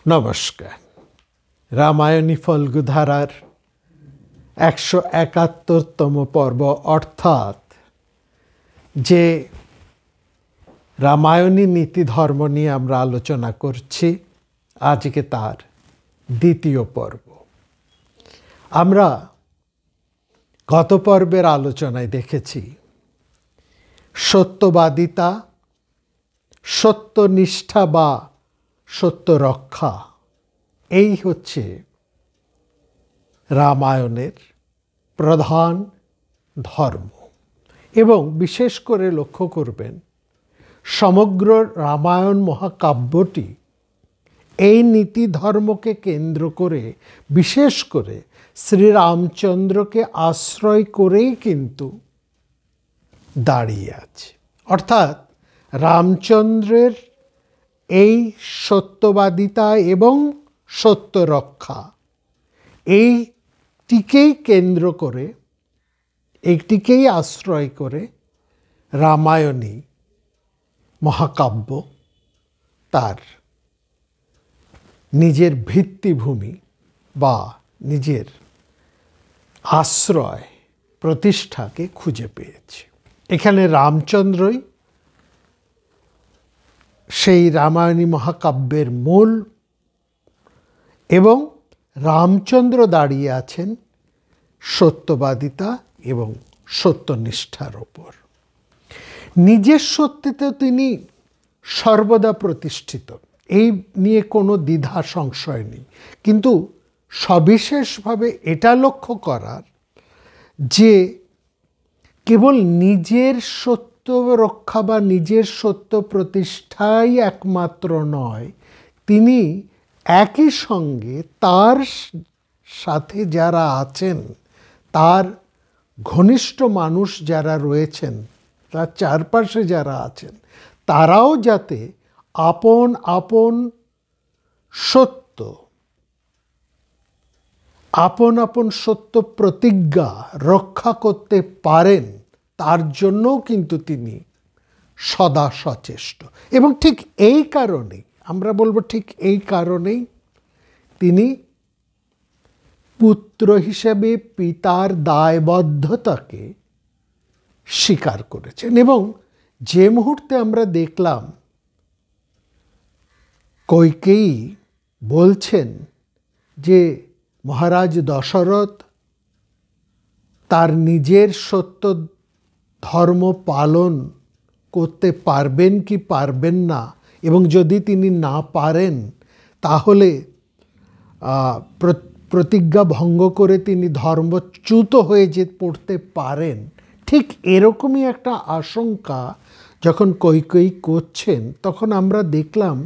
নমস্কার। রামায়ণী ফল্গুধারার 171তম পর্ব, অর্থাৎ যে রামায়ণী নীতি ধর্ম নিয়ে আমরা আলোচনা করছি, আজকে তার দ্বিতীয় পর্ব। আমরা গত পর্বের আলোচনায় দেখেছি সত্যবাদিতা, সত্যনিষ্ঠা বা সত্য রক্ষা, এই হচ্ছে রামায়ণের প্রধান ধর্ম। এবং বিশেষ করে লক্ষ্য করবেন, সমগ্র রামায়ণ মহাকাব্যটি এই নীতি ধর্মকে কেন্দ্র করে, বিশেষ করে শ্রীরামচন্দ্রকে আশ্রয় করেই কিন্তু দাঁড়িয়ে আছে। অর্থাৎ রামচন্দ্রের এই সত্যবাদিতা এবং সত্য রক্ষা, এইটিকেই কেন্দ্র করে, এইটিকেই আশ্রয় করে রামায়ণী মহাকাব্য তার নিজের ভিত্তিভূমি বা নিজের আশ্রয় প্রতিষ্ঠাকে খুঁজে পেয়েছে। এখানে রামচন্দ্রই সেই রামায়ণী মহাকাব্যের মূল, এবং রামচন্দ্র দাঁড়িয়ে আছেন সত্যবাদিতা এবং সত্যনিষ্ঠার ওপর। নিজের সত্যিতে তিনি সর্বদা প্রতিষ্ঠিত, এই নিয়ে কোনো দ্বিধা সংশয় নেই। কিন্তু সবিশেষভাবে এটা লক্ষ্য করার যে কেবল নিজের সত্য রক্ষা বা নিজের সত্য প্রতিষ্ঠাই একমাত্র নয়, তিনি একই সঙ্গে তার সাথে যারা আছেন, তার ঘনিষ্ঠ মানুষ যারা রয়েছেন, তার চারপাশে যারা আছেন, তারাও যাতে আপন আপন সত্য, আপন আপন সত্য প্রতিজ্ঞা রক্ষা করতে পারেন, তার জন্যও কিন্তু তিনি সদা সচেষ্ট। এবং ঠিক এই কারণেই, আমরা বলবো ঠিক এই কারণেই তিনি পুত্র হিসেবে পিতার দায়বদ্ধতাকে স্বীকার করেছেন। এবং যে মুহূর্তে আমরা দেখলাম কইকেয়ী বলছেন যে মহারাজ দশরথ তার নিজের সত্য ধর্ম পালন করতে পারবেন কি পারবেন না, এবং যদি তিনি না পারেন তাহলে প্রতিজ্ঞা ভঙ্গ করে তিনি ধর্মচ্যুত হয়ে পড়তে পারেন, ঠিক এরকমই একটা আশঙ্কা যখন কইকেয়ী করছেন, তখন আমরা দেখলাম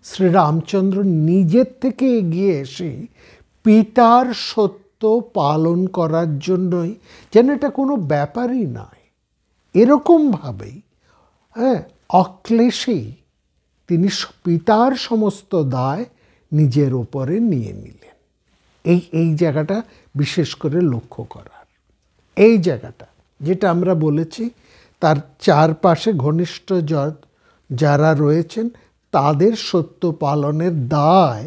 শ্রীরামচন্দ্র নিজের থেকে এগিয়ে এসে পিতার সত্য পালন করার জন্যই, যেন এটা কোনো ব্যাপারই নয়, এরকমভাবেই অক্লেশেই তিনি পিতার সমস্ত দায় নিজের ওপরে নিয়ে নিলেন। এই জায়গাটা বিশেষ করে লক্ষ্য করার, এই জায়গাটা যেটা আমরা বলেছি, তার চারপাশে ঘনিষ্ঠ যারা রয়েছেন তাদের সত্য পালনের দায়,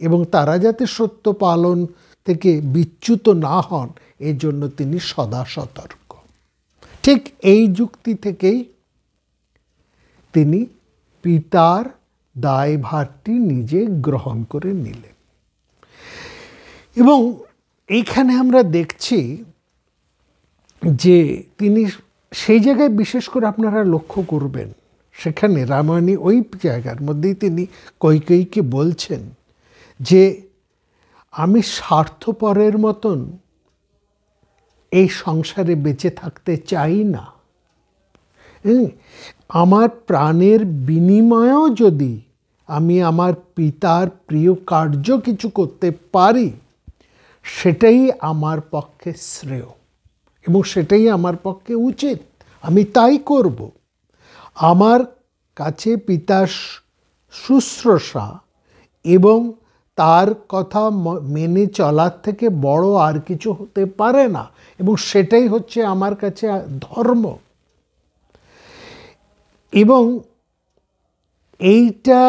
এবং তারা যাতে সত্য পালন থেকে বিচ্যুত না হন, এর জন্য তিনি সদা সতর্ক। ঠিক এই যুক্তি থেকেই তিনি পিতার দায়ভারটি নিজে গ্রহণ করে নিলেন। এবং এইখানে আমরা দেখছি যে তিনি সেই জায়গায়, বিশেষ করে আপনারা লক্ষ্য করবেন, সেখানে রামায়ণী ওই জায়গার মধ্যেই তিনি কইকেয়ীকে বলছেন যে আমি স্বার্থপরের মতন এই সংসারে বেঁচে থাকতে চাই না। আমার প্রাণের বিনিময়েও যদি আমি আমার পিতার প্রিয় কার্য কিছু করতে পারি, সেটাই আমার পক্ষে শ্রেয় এবং সেটাই আমার পক্ষে উচিত, আমি তাই করব। আমার কাছে পিতার শুশ্রূষা এবং তার কথা মেনে চলার থেকে বড় আর কিছু হতে পারে না, এবং সেটাই হচ্ছে আমার কাছে ধর্ম। এবং এইটা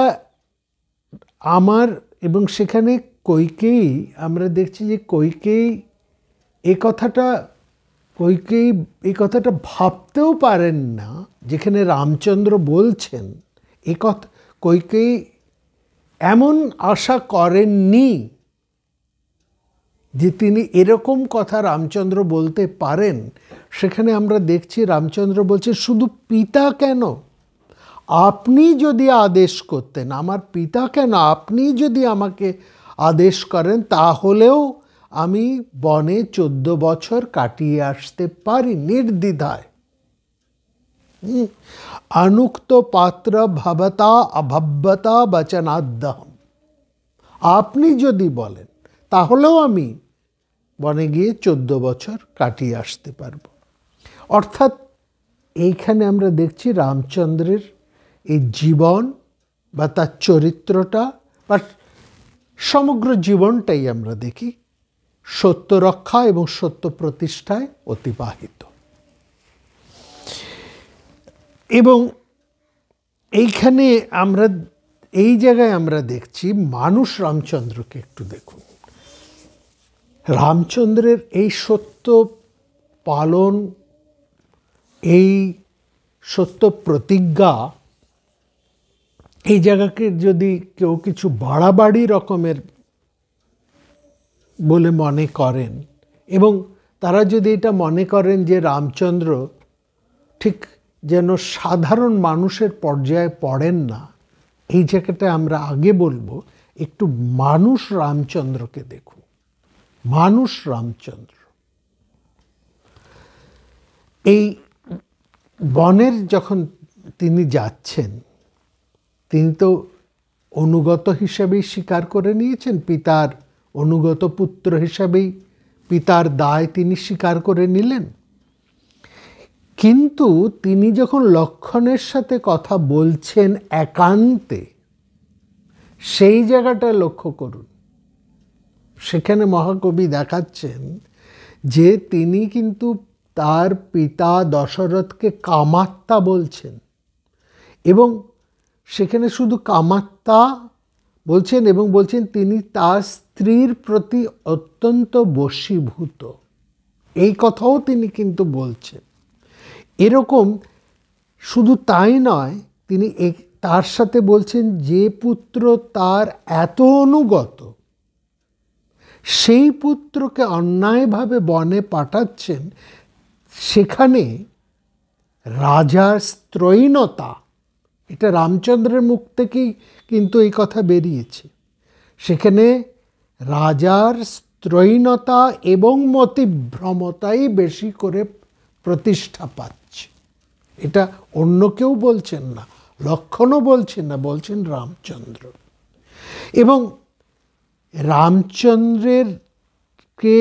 আমার এবং সেখানে কইকেয়ী আমরা দেখছি যে কইকেয়ী এই কথাটা ভাবতেও পারেন না, যেখানে রামচন্দ্র বলছেন এ কথা কইকেয়ী এমন আশা করেননি যে তিনি এরকম কথা রামচন্দ্র বলতে পারেন। সেখানে আমরা দেখছি রামচন্দ্র বলছে, শুধু পিতা কেন, আপনি যদি আদেশ করতেন, আমার পিতা কেন, আপনি যদি আমাকে আদেশ করেন তাহলেও আমি বনে 14 বছর কাটিয়ে আসতে পারি নির্দ্বিধায়। অনুক্ত পাত্র ভবতা অভব্যতা বচনাদ্যহম, আপনি যদি বলেন তাহলেও আমি বনে গিয়ে 14 বছর কাটিয়ে আসতে পারব। অর্থাৎ এইখানে আমরা দেখছি রামচন্দ্রের এই জীবন বা তার চরিত্রটা বা সমগ্র জীবনটাই আমরা দেখি সত্য রক্ষা এবং সত্য প্রতিষ্ঠায় অতিবাহিত। এবং এইখানে আমরা এই জায়গায় আমরা দেখছি মানুষ রামচন্দ্রকে একটু দেখুন। রামচন্দ্রের এই সত্য পালন, এই সত্য প্রতিজ্ঞা, এই জায়গাকে যদি কেউ কিছু বাড়াবাড়ি রকমের বলে মনে করেন এবং তারা যদি এটা মনে করেন যে রামচন্দ্র ঠিক যেন সাধারণ মানুষের পর্যায়ে পড়েন না, এই জায়গাটা আমরা আগে বলবো একটু মানুষ রামচন্দ্রকে দেখুন। মানুষ রামচন্দ্র এই বনের যখন তিনি যাচ্ছেন, তিনি তো অনুগত হিসেবেই স্বীকার করে নিয়েছেন, পিতার অনুগত পুত্র হিসাবেই পিতার দায় তিনি স্বীকার করে নিলেন। কিন্তু তিনি যখন লক্ষ্মণের সাথে কথা বলছেন একান্তে, সেই জায়গাটা লক্ষ্য করুন। সেখানে মহাকবি দেখাচ্ছেন যে তিনি কিন্তু তার পিতা দশরথকে কামাত্তা বলছেন এবং সেখানে শুধু কামাত্তা বলছেন এবং বলছেন তিনি তার স্ত্রীর প্রতি অত্যন্ত বশীভূত, এই কথাও তিনি কিন্তু বলছেন। এরকম শুধু তাই নয়, তিনি তার সাথে বলছেন যে পুত্র তার এত অনুগত, সেই পুত্রকে অন্যায়ভাবে বনে পাঠাচ্ছেন, সেখানে রাজার স্ত্রৈণতা, এটা রামচন্দ্রের মুখ থেকেই কিন্তু এই কথা বেরিয়েছে, সেখানে রাজার স্ত্রৈণতা এবং মতিভ্রমতাই বেশি করে প্রতিষ্ঠা পাচ্ছে। এটা অন্য কেউ বলছেন না, লক্ষ্মণও বলছেন না, বলছেন রামচন্দ্র। এবং রামচন্দ্রেরকে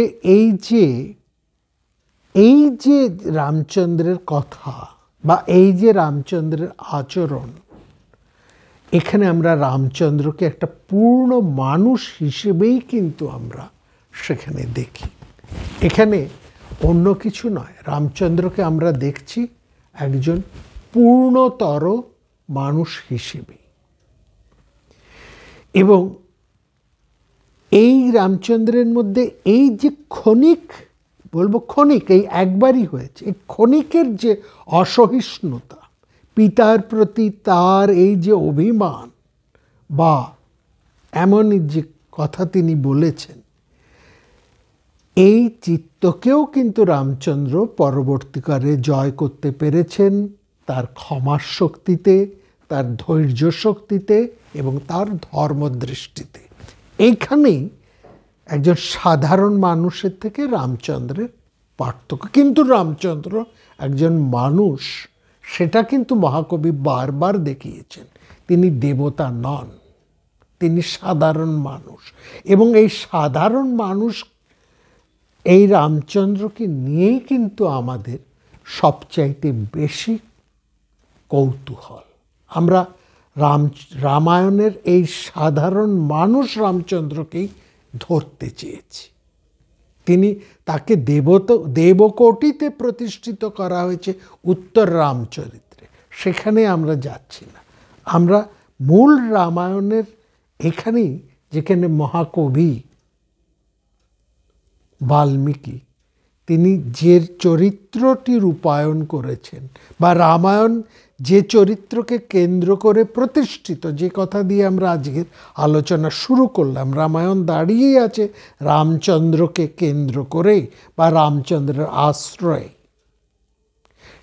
এই যে রামচন্দ্রের কথা বা এই যে রামচন্দ্রের আচরণ, এখানে আমরা রামচন্দ্রকে একটা পূর্ণ মানুষ হিসেবেই কিন্তু আমরা সেখানে দেখি। এখানে অন্য কিছু নয়, রামচন্দ্রকে আমরা দেখছি একজন পূর্ণতর মানুষ হিসেবে। এবং এই রামচন্দ্রের মধ্যে এই যে ক্ষণিক, বলবো ক্ষণিক, এই একবারই হয়েছে, এই ক্ষণিকের যে অসহিষ্ণুতা, পিতার প্রতি তার এই যে অভিমান বা এমনই যে কথা তিনি বলেছেন, এই চিত্তকেও কিন্তু রামচন্দ্র পরবর্তীকালে জয় করতে পেরেছেন তার ক্ষমার শক্তিতে, তার ধৈর্য শক্তিতে এবং তার ধর্মদৃষ্টিতে। এইখানেই একজন সাধারণ মানুষের থেকে রামচন্দ্রের পার্থক্য। কিন্তু রামচন্দ্র একজন মানুষ, সেটা কিন্তু মহাকবি বারবার দেখিয়েছেন। তিনি দেবতা নন, তিনি সাধারণ মানুষ। এবং এই সাধারণ মানুষ, এই রামচন্দ্রকে নিয়েই কিন্তু আমাদের সবচাইতে বেশি কৌতূহল। আমরা রামায়ণের এই সাধারণ মানুষ রামচন্দ্রকেই ধরতে চেয়েছি। তাকে দেবকোটিতে প্রতিষ্ঠিত করা হয়েছে উত্তর রামচরিত্রে, সেখানে আমরা যাচ্ছি না। আমরা মূল রামায়ণের এখানেই যেখানে মহাকবি বাল্মীকি তিনি যে চরিত্রটি রূপায়ণ করেছেন, বা রামায়ণ যে চরিত্রকে কেন্দ্র করে প্রতিষ্ঠিত, যে কথা দিয়ে আমরা আজকের আলোচনা শুরু করলাম, রামায়ণ দাঁড়িয়েই আছে রামচন্দ্রকে কেন্দ্র করে বা রামচন্দ্রের আশ্রয়ে।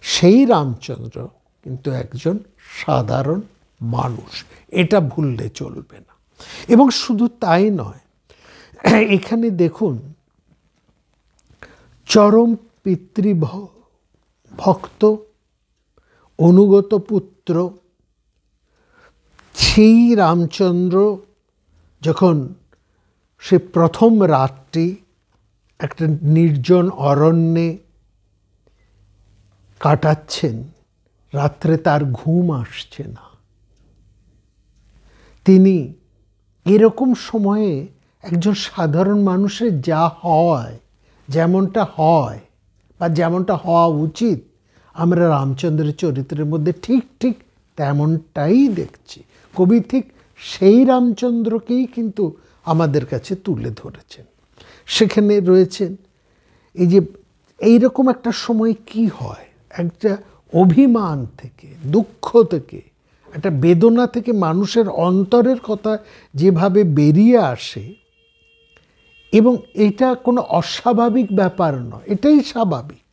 সেই রামচন্দ্র কিন্তু একজন সাধারণ মানুষ, এটা ভুললে চলবে না। এবং শুধু তাই নয়, এখানে দেখুন চরম পিতৃভক্ত অনুগত পুত্র সেই রামচন্দ্র যখন সে প্রথম রাতটি একটা নির্জন অরণ্যে কাটাচ্ছেন, রাত্রে তার ঘুম আসছে না, তিনি এরকম সময়ে একজন সাধারণ মানুষের যা হয়, যেমনটা হয় বা যেমনটা হওয়া উচিত, আমরা রামচন্দ্রের চরিত্রের মধ্যে ঠিক ঠিক তেমনটাই দেখছি। কবি ঠিক সেই রামচন্দ্রকেই কিন্তু আমাদের কাছে তুলে ধরেছেন। সেখানে রয়েছেন এই যে এইরকম একটা সময় কি হয়, একটা অভিমান থেকে, দুঃখ থেকে, একটা বেদনা থেকে মানুষের অন্তরের কথা যেভাবে বেরিয়ে আসে, এবং এটা কোনো অস্বাভাবিক ব্যাপার নয়, এটাই স্বাভাবিক।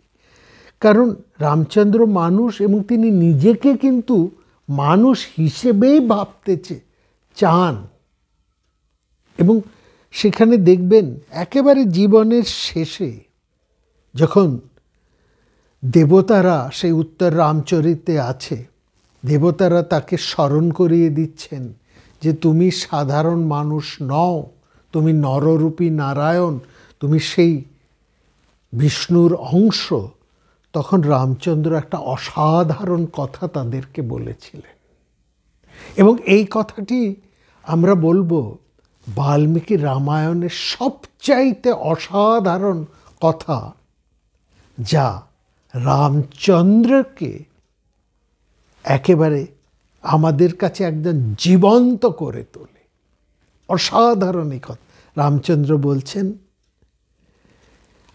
কারণ রামচন্দ্র মানুষ, এবং তিনি নিজেকে কিন্তু মানুষ হিসেবেই ভাবতে চান। এবং সেখানে দেখবেন একেবারে জীবনের শেষে যখন দেবতারা, সেই উত্তর রামচরিতে আছে, দেবতারা তাকে স্মরণ করিয়ে দিচ্ছেন যে তুমি সাধারণ মানুষ নও, তুমি নররূপী নারায়ণ, তুমি সেই বিষ্ণুর অংশ। তখন রামচন্দ্র একটা অসাধারণ কথা তাদেরকে বলেছিলেন, এবং এই কথাটি আমরা বলবো বাল্মীকি রামায়ণের সবচাইতে অসাধারণ কথা, যা রামচন্দ্রকে একেবারে আমাদের কাছে একদম জীবন্ত করে তোলে। অসাধারণ এই কথা। রামচন্দ্র বলছেন,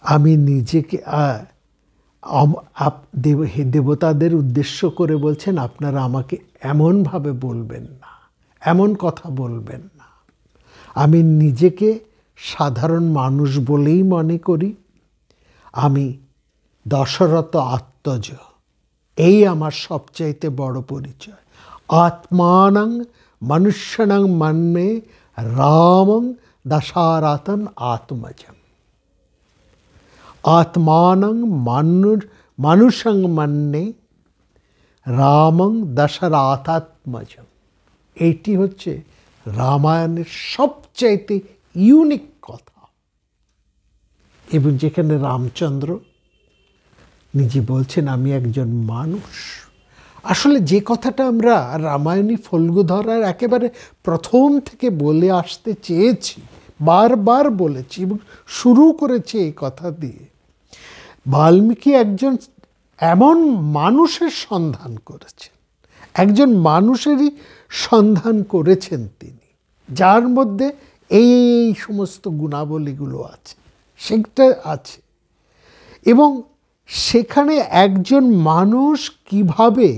আমি নিজেকে দেবতাদের উদ্দেশ্য করে বলছেন, আপনারা আমাকে এমনভাবে বলবেন না, এমন কথা বলবেন না। আমি নিজেকে সাধারণ মানুষ বলেই মনে করি। আমি দশরথ আত্মজ, এই আমার সবচাইতে বড় পরিচয়। আত্মানং মনুষ্যনং মন্যে রামং দশরথং আত্মজম। আত্মানং মানুষং মন্যে রামং দশরথাত্মজম। এইটি হচ্ছে রামায়ণের সবচাইতে ইউনিক কথা। এবং যেখানে রামচন্দ্র নিজে বলছেন, আমি একজন মানুষ। আসলে যে কথাটা আমরা রামায়ণী ফল্গুধরার একেবারে প্রথম থেকে বলে আসতে চেয়েছি, বারবার বলেছি এবং শুরু করেছি এই কথা দিয়ে, বাল্মীকি একজন এমন মানুষের সন্ধান করেছেন, একজন মানুষেরই সন্ধান করেছেন তিনি, যার মধ্যে এই এই সমস্ত গুণাবলীগুলো আছে, সেটা আছে। এবং সেখানে একজন মানুষ কিভাবে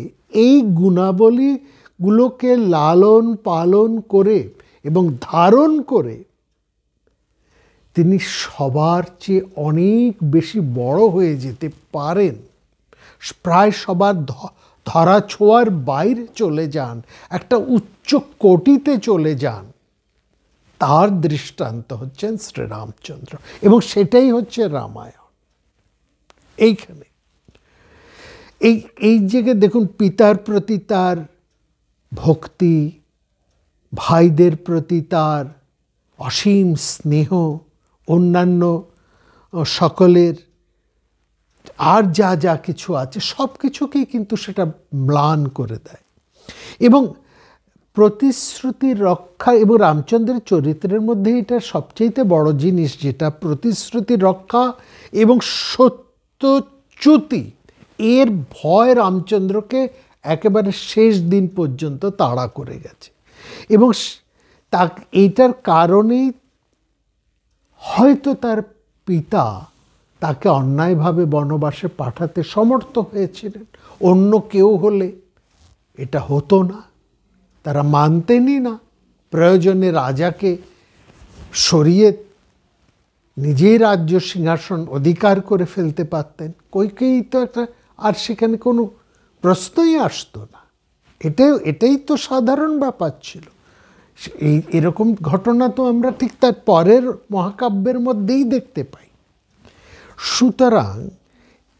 এই গুণাবলীগুলোকে লালন পালন করে এবং ধারণ করে তিনি সবার চেয়ে অনেক বেশি বড় হয়ে যেতে পারেন, প্রায় সবার ধরা ছোঁয়ার বাইরে চলে যান, একটা উচ্চ কোটিতে চলে যান, তার দৃষ্টান্ত হচ্ছেন শ্রীরামচন্দ্র। এবং সেটাই হচ্ছে রামায়ণ। এইখানে এই জায়গায় দেখুন, পিতার প্রতি তার ভক্তি, ভাইদের প্রতি তার অসীম স্নেহ, অন্যান্য সকলের আর যা যা কিছু আছে সব কিছুকেই কিন্তু সেটা ম্লান করে দেয়। এবং প্রতিশ্রুতি রক্ষা, এবং রামচন্দ্রের চরিত্রের মধ্যে এটা সবচেয়ে বড় জিনিস, যেটা প্রতিশ্রুতি রক্ষা এবং সত্যচ্যুতি, এর ভয় রামচন্দ্রকে একেবারে শেষ দিন পর্যন্ত তাড়া করে গেছে। এবং তা এইটার কারণেই হয়তো তার পিতা তাকে অন্যায়ভাবে বনবাসে পাঠাতে সমর্থ হয়েছিলেন। অন্য কেউ হলে এটা হতো না, তারা মানতেনই না। প্রয়োজনে রাজাকে সরিয়ে নিজেই রাজ্য সিংহাসন অধিকার করে ফেলতে পারতেন। কইকেই তো একটা, আর সেখানে কোনো প্রশ্নই আসতো না। এটাই তো সাধারণ ব্যাপার ছিল। এরকম ঘটনা তো আমরা ঠিক তার পরের মহাকাব্যের মধ্যেই দেখতে পাই। সুতরাং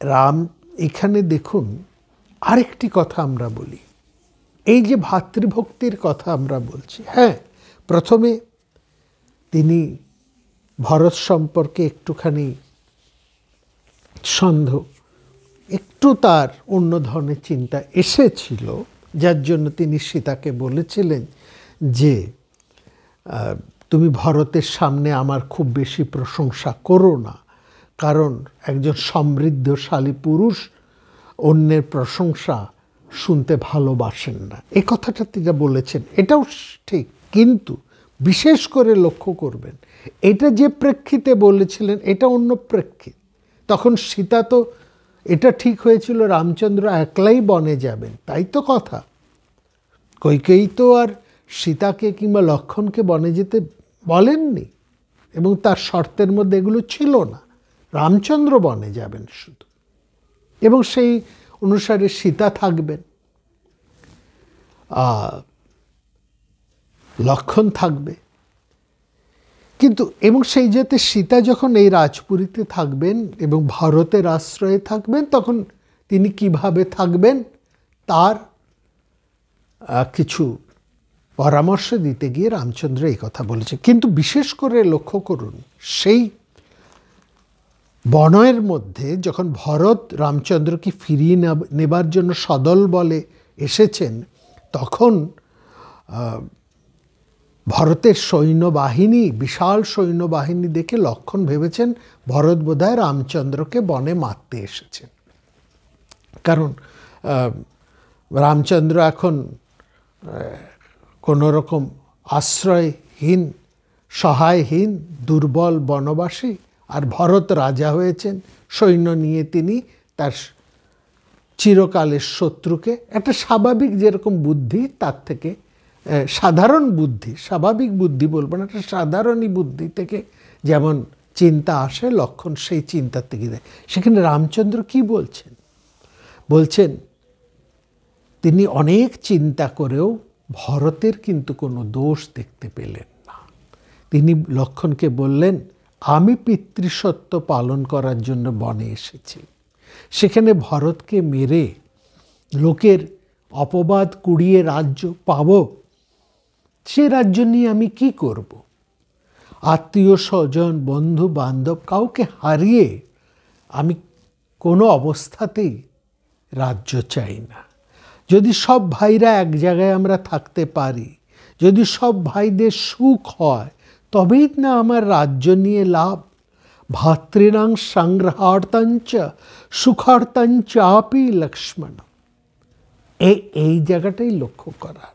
রাম এখানে দেখুন, আরেকটি কথা আমরা বলি, এই যে ভাতৃভক্তির কথা আমরা বলছি, হ্যাঁ, প্রথমে তিনি ভরত সম্পর্কে একটুখানি সন্দেহ, একটু তার অন্য ধরনের চিন্তা এসেছিল, যার জন্য তিনি সীতাকে বলেছিলেন যে তুমি ভরতের সামনে আমার খুব বেশি প্রশংসা করো না, কারণ একজন সমৃদ্ধশালী পুরুষ অন্যের প্রশংসা শুনতে ভালোবাসেন না। এই কথাটা তিনি বলেছেন, এটাও ঠিক। কিন্তু বিশেষ করে লক্ষ্য করবেন, এটা যে প্রেক্ষিতে বলেছিলেন এটা অন্য প্রেক্ষিত। তখন সীতা তো, এটা ঠিক হয়েছিল রামচন্দ্র একলাই বনে যাবেন, তাই তো কথা। কইকেয়ী তো আর সীতাকে কিংবা লক্ষ্মণকে বনে যেতে বলেননি, এবং তার শর্তের মধ্যে এগুলো ছিল না। রামচন্দ্র বনে যাবেন শুধু, এবং সেই অনুসারে সীতা থাকবেন, লক্ষ্মণ থাকবে। কিন্তু এবং সেই যাতে সীতা যখন এই রাজপুরীতে থাকবেন এবং ভারতের আশ্রয়ে থাকবেন, তখন তিনি কিভাবে থাকবেন তার কিছু পরামর্শ দিতে গিয়ে রামচন্দ্র এই কথা বলেছে। কিন্তু বিশেষ করে লক্ষ্য করুন, সেই বনের মধ্যে যখন ভরত রামচন্দ্রকে ফিরিয়ে নেবার জন্য সদল বলে এসেছেন, তখন ভরতের সৈন্যবাহিনী, বিশাল সৈন্যবাহিনী দেখে লক্ষ্মণ ভেবেছেন ভরত বোধহয় রামচন্দ্রকে বনে মারতে এসেছেন। কারণ রামচন্দ্র এখন কোনো রকম আশ্রয়হীন, সহায়হীন, দুর্বল বনবাসী, আর ভরত রাজা হয়েছেন, সৈন্য নিয়ে তিনি তার চিরকালের শত্রুকে, একটা স্বাভাবিক যেরকম বুদ্ধি, তার থেকে সাধারণ বুদ্ধি, স্বাভাবিক বুদ্ধি বলবো না, একটা সাধারণই বুদ্ধি থেকে যেমন চিন্তা আসে, লক্ষ্মণ সেই চিন্তার থেকে দেয়। সেখানে রামচন্দ্র কি বলছেন? বলছেন তিনি অনেক চিন্তা করেও ভরতের কিন্তু কোনো দোষ দেখতে পেলেন না। তিনি লক্ষ্মণকে বললেন, আমি পিতৃসত্য পালন করার জন্য বনে এসেছি, সেখানে ভরতকে মেরে লোকের অপবাদ কুড়িয়ে রাজ্য পাব, সে রাজ্য নিয়ে আমি কি করব? আত্মীয় স্বজন, বন্ধু বান্ধব কাউকে হারিয়ে আমি কোনো অবস্থাতেই রাজ্য চাই না। যদি সব ভাইরা এক জায়গায় আমরা থাকতে পারি, যদি সব ভাইদের সুখ হয়, তবেই না আমার রাজ্য নিয়ে লাভ। ভাতৃণাং সংগ্রহার্থঞ্চ সুখার্থঞ্চাপি লক্ষ্মণ। এই জায়গাটাই লক্ষ্য করার।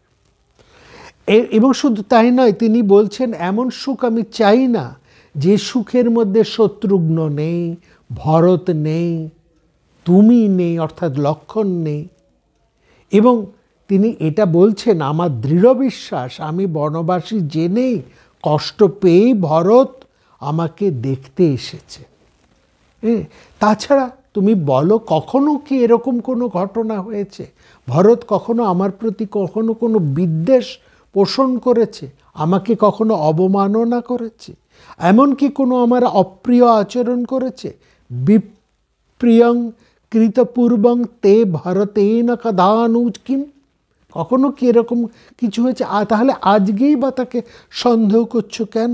এবং শুধু তাই নয়, তিনি বলছেন এমন সুখ আমি চাই না যে সুখের মধ্যে শত্রুঘ্ন নেই, ভরত নেই, তুমি নেই, অর্থাৎ লক্ষ্মণ নেই। এবং তিনি এটা বলছেন, আমার দৃঢ় বিশ্বাস আমি বনবাসী জেনেই কষ্ট পেয়েই ভরত আমাকে দেখতে এসেছে। তাছাড়া তুমি বলো, কখনো কি এরকম কোনো ঘটনা হয়েছে? ভরত কখনো আমার প্রতি কখনো কোনো বিদ্বেষ পোষণ করেছে? আমাকে কখনো অবমাননা করেছে? এমনকি কোনো আমার অপ্রিয় আচরণ করেছে? বিপ্রিয়ং কৃতপূর্বং তে ভরতেন কদানুজ কিম? কখনো কি এরকম কিছু হয়েছে? তাহলে আজকেই বা তাকে সন্দেহ করছো কেন?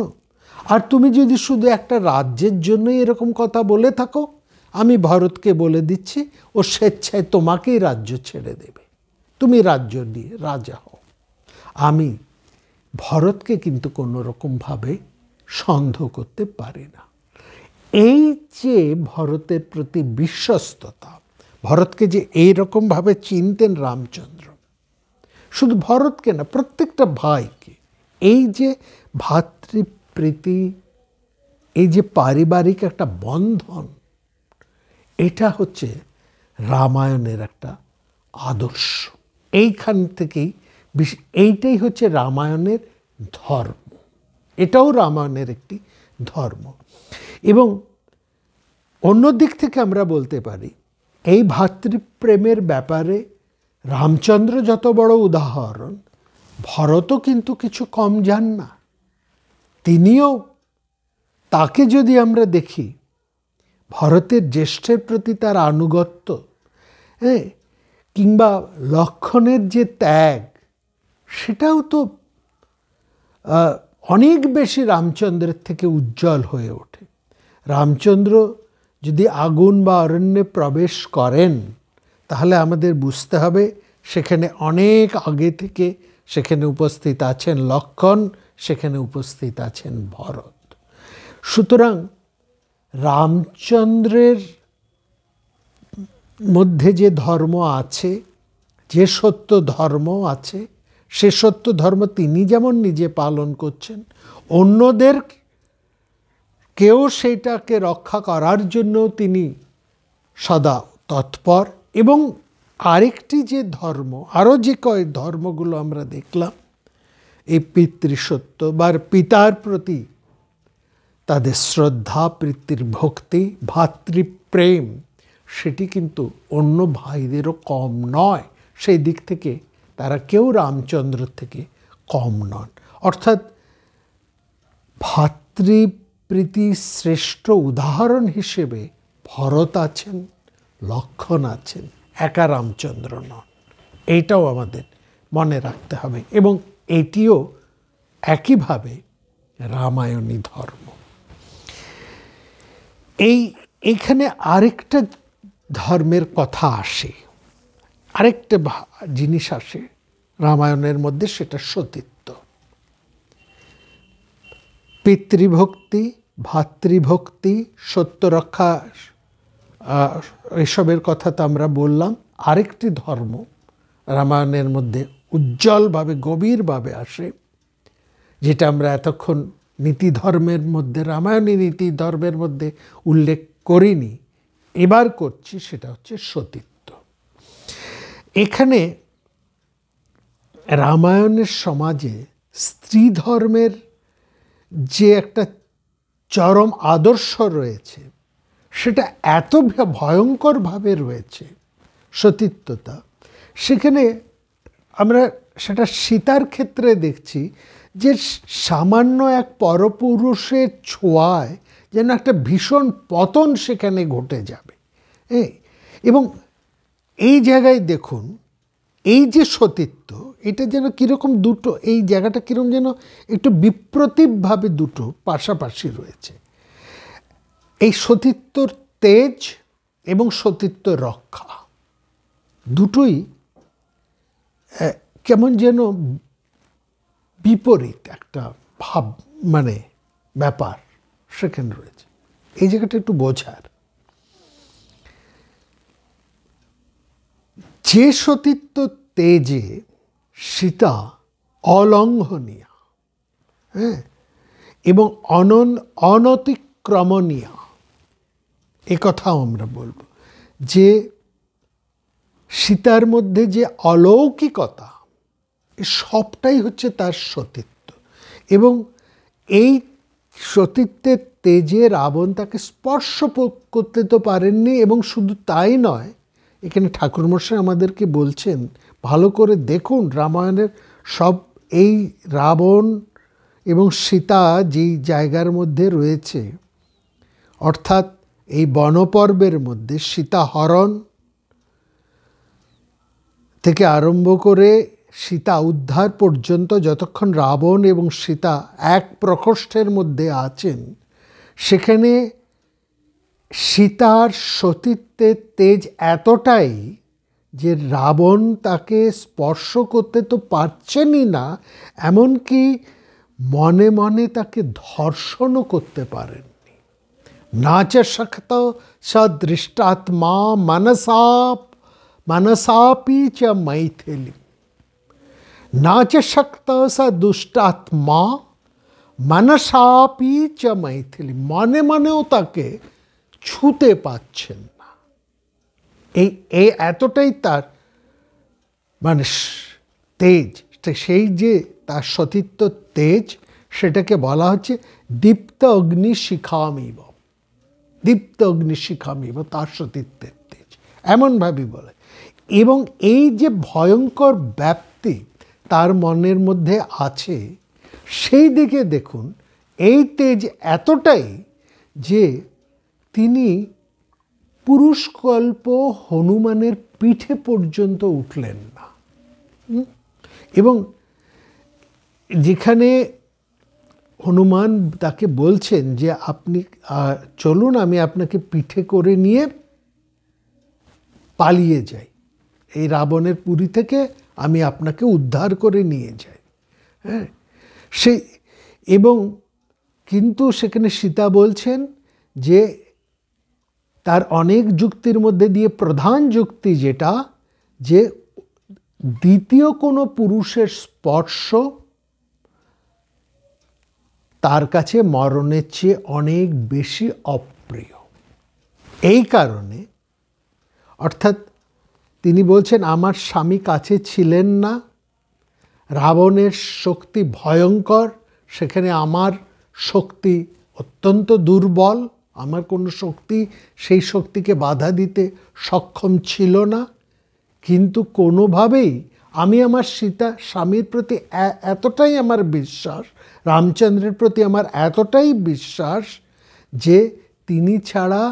আর তুমি যদি শুধু একটা রাজ্যের জন্যই এরকম কথা বলে থাকো, আমি ভরতকে বলে দিচ্ছি ও স্বেচ্ছায় তোমাকেই রাজ্য ছেড়ে দেবে, তুমি রাজ্য নিয়ে রাজা হও। আমি ভরতকে কিন্তু কোনো রকমভাবে সন্দেহ করতে পারি না। এই যে ভরতের প্রতি বিশ্বস্ততা, ভরতকে যে এইরকমভাবে চিনতেন রামচন্দ্র, শুধু ভরতকে না, প্রত্যেকটা ভাইকে, এই যে ভাতৃপ্রীতি, এই যে পারিবারিক একটা বন্ধন, এটা হচ্ছে রামায়ণের একটা আদর্শ। এইখান থেকেই এইটাই হচ্ছে রামায়ণের ধর্ম, এটাও রামায়ণের একটি ধর্ম। এবং অন্য দিক থেকে আমরা বলতে পারি এই ভাতৃপ্রেমের ব্যাপারে রামচন্দ্র যত বড় উদাহরণ, ভরতও কিন্তু কিছু কম যান না। তিনিও, তাকে যদি আমরা দেখি, ভরতের জ্যেষ্ঠের প্রতি তার আনুগত্য, হ্যাঁ, কিংবা লক্ষ্মণের যে ত্যাগ, সেটাও তো অনেক বেশি রামচন্দ্রের থেকে উজ্জ্বল হয়ে ওঠে। রামচন্দ্র যদি আগুন বা অরণ্যে প্রবেশ করেন, তাহলে আমাদের বুঝতে হবে সেখানে অনেক আগে থেকে সেখানে উপস্থিত আছেন লক্ষ্মণ, সেখানে উপস্থিত আছেন ভরত। সুতরাং রামচন্দ্রের মধ্যে যে ধর্ম আছে, যে সত্য ধর্ম আছে, সে সত্য ধর্ম তিনি যেমন নিজে পালন করছেন, অন্যদের কেউ সেইটাকে রক্ষা করার জন্য তিনি সদা তৎপর। এবং আরেকটি যে ধর্ম, আরও যে কয় ধর্মগুলো আমরা দেখলাম, এই পিতৃসত্য বা পিতার প্রতি তাদের শ্রদ্ধা, পিতৃভক্তি, ভাতৃপ্রেম, সেটি কিন্তু অন্য ভাইদেরও কম নয়। সেই দিক থেকে তারা কেউ রামচন্দ্র থেকে কম নন। অর্থাৎ ভাতৃপ্রীতির শ্রেষ্ঠ উদাহরণ হিসেবে ভরত আছেন, লক্ষ্মণ আছেন, একা রামচন্দ্র নন। এইটাও আমাদের মনে রাখতে হবে। এবং এটিও একইভাবে রামায়ণী ধর্ম। এইখানে আরেকটা ধর্মের কথা আসে, আরেকটা জিনিস আসে রামায়ণের মধ্যে, সেটা সতীত্ব। পিতৃভক্তি, ভাতৃভক্তি, সত্য রক্ষা, এসবের কথা তো আমরা বললাম। আরেকটি ধর্ম রামায়ণের মধ্যে উজ্জ্বলভাবে, গভীরভাবে আসে, যেটা আমরা এতক্ষণ নীতি ধর্মের মধ্যে, রামায়ণী নীতি ধর্মের মধ্যে উল্লেখ করিনি, এবার করছি, সেটা হচ্ছে সতীত্ব। এখানে রামায়ণের সমাজে স্ত্রী ধর্মের যে একটা চরম আদর্শ রয়েছে, সেটা এত ভয়ঙ্করভাবে রয়েছে, সতীত্বতা। সেখানে আমরা সেটা সীতার ক্ষেত্রে দেখছি যে সামান্য এক পরপুরুষের ছোঁয়ায় যেন একটা ভীষণ পতন সেখানে ঘটে যাবে। এবং এই জায়গায় দেখুন, এই যে সতীত্ব, এটা যেন কীরকম দুটো, এই জায়গাটা কীরকম যেন একটু বিপ্রতীপভাবে দুটো পাশাপাশি রয়েছে। এই সতীত্বর তেজ এবং সতীত্ব রক্ষা, দুটোই কেমন যেন বিপরীত একটা ভাব, মানে ব্যাপার সেখানে রয়েছে। এই জায়গাটা একটু বোঝার। যে সতীত্ব তেজে সীতা অলঙ্ঘনীয়া, হ্যাঁ, এবং অনতিক্রমণীয়া, এ কথাও আমরা বলবো যে সীতার মধ্যে যে অলৌকিকতা, সবটাই হচ্ছে তার সতীত্ব। এবং এই সতীত্বের তেজে রাবণ তাকে স্পর্শ করতে তো পারেননি। এবং শুধু তাই নয়, এখানে ঠাকুরমশাই আমাদেরকে বলছেন, ভালো করে দেখুন রামায়ণের সব এই রাবণ এবং সীতা যেই জায়গার মধ্যে রয়েছে, অর্থাৎ এই বনপর্বের মধ্যে সীতা হরণ থেকে আরম্ভ করে সীতা উদ্ধার পর্যন্ত, যতক্ষণ রাবণ এবং সীতা এক প্রকোষ্ঠের মধ্যে আছেন, সেখানে সীতার সতীত্বের তেজ এতটাই যে রাবণ তাকে স্পর্শ করতে তো পারছেনই না, এমনকি মনে মনে তাকে ধর্ষণও করতে পারেননি। না চ শক্ত সদৃষ্টাত্মা মনসাপি চ মৈথিলি, না চ শক্ত স দুষ্টাত্মা মনসাপি চ মৈথিলী, মনে মনেও তাকে ছুতে পাচ্ছেন না। এই এতটাই তার মানে তেজ, সেই যে তার সতীত্ব তেজ, সেটাকে বলা হচ্ছে দীপ্ত অগ্নিশিখামিব, দীপ্ত অগ্নিশিখামিব, তার সতীত্বের তেজ, এমনভাবে বলে। এবং এই যে ভয়ঙ্কর ব্যাপ্তি তার মনের মধ্যে আছে, সেই দিকে দেখুন এই তেজ এতটাই যে তিনি পুরুষকল্প হনুমানের পিঠে পর্যন্ত উঠলেন না। এবং যেখানে হনুমান তাকে বলছেন যে আপনি চলুন, আমি আপনাকে পিঠে করে নিয়ে পালিয়ে যাই, এই রাবণের পুরী থেকে আমি আপনাকে উদ্ধার করে নিয়ে যাই। হ্যাঁ, সেই এবং কিন্তু সেখানে সীতা বলছেন যে তার অনেক যুক্তির মধ্যে দিয়ে প্রধান যুক্তি যেটা, যে দ্বিতীয় কোনো পুরুষের স্পর্শ তার কাছে মরণের চেয়ে অনেক বেশি অপ্রিয়। এই কারণে, অর্থাৎ তিনি বলছেন আমার স্বামী কাছে ছিলেন না, রাবণের শক্তি ভয়ঙ্কর, সেখানে আমার শক্তি অত্যন্ত দুর্বল, আমার কোনো শক্তি সেই শক্তিকে বাধা দিতে সক্ষম ছিল না। কিন্তু কোনোভাবেই আমি আমার সীতা স্বামীর প্রতি এতটাই আমার বিশ্বাস, রামচন্দ্রের প্রতি আমার এতটাই বিশ্বাস যে তিনি ছাড়া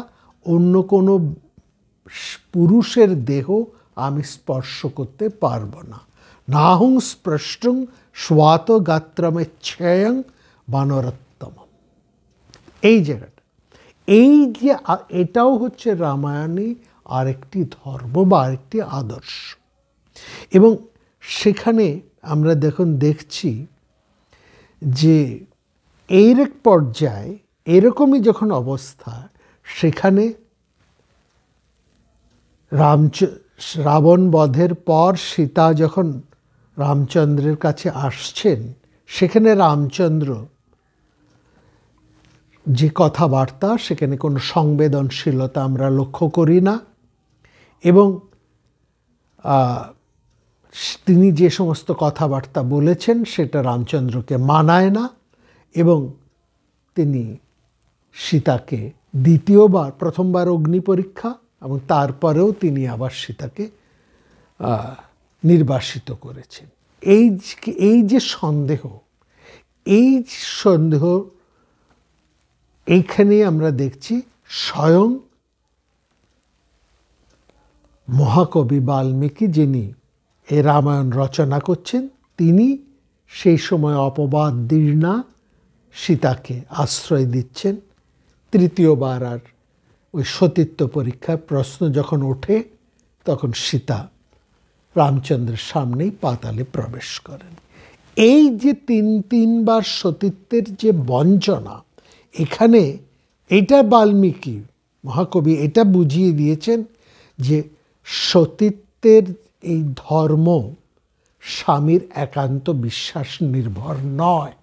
অন্য কোনো পুরুষের দেহ আমি স্পর্শ করতে পারবো না। নাহুং স্পৃষ্টং স্বাত গাত্রমেচ্ছয়ং বানরোত্তম। এই জায়গাটা, এই যে এটাও হচ্ছে রামায়ণে আরেকটি ধর্ম বা আরেকটি আদর্শ। এবং সেখানে আমরা দেখছি যে এর এক পর্যায়ে এরকমই যখন অবস্থা, সেখানে রাবণ বধের পর সীতা যখন রামচন্দ্রের কাছে আসছেন, সেখানে রামচন্দ্র যে কথাবার্তা, সেখানে কোনো সংবেদনশীলতা আমরা লক্ষ্য করি না। এবং তিনি যে সমস্ত কথাবার্তা বলেছেন সেটা রামচন্দ্রকে মানায় না। এবং তিনি সীতাকে দ্বিতীয়বার, প্রথমবার অগ্নি পরীক্ষা এবং তারপরেও তিনি আবার সীতাকে নির্বাসিত করেছেন। এই যে সন্দেহ, এই সন্দেহ এইখানে আমরা দেখছি স্বয়ং মহাকবি বাল্মীকি, যিনি এই রামায়ণ রচনা করছেন, তিনি সেই সময় অপবাদ দীর্ণা সীতাকে আশ্রয় দিচ্ছেন। তৃতীয়বার আর ওই সতীত্ব পরীক্ষার প্রশ্ন যখন ওঠে, তখন সীতা রামচন্দ্রের সামনেই পাতালে প্রবেশ করেন। এই যে তিনবার সতীত্বের যে বঞ্চনা, এখানে এটা বাল্মীকি মহাকবি এটা বুঝিয়ে দিয়েছেন যে সতীত্বের এই ধর্ম স্বামীর একান্ত বিশ্বাস নির্ভর নয়,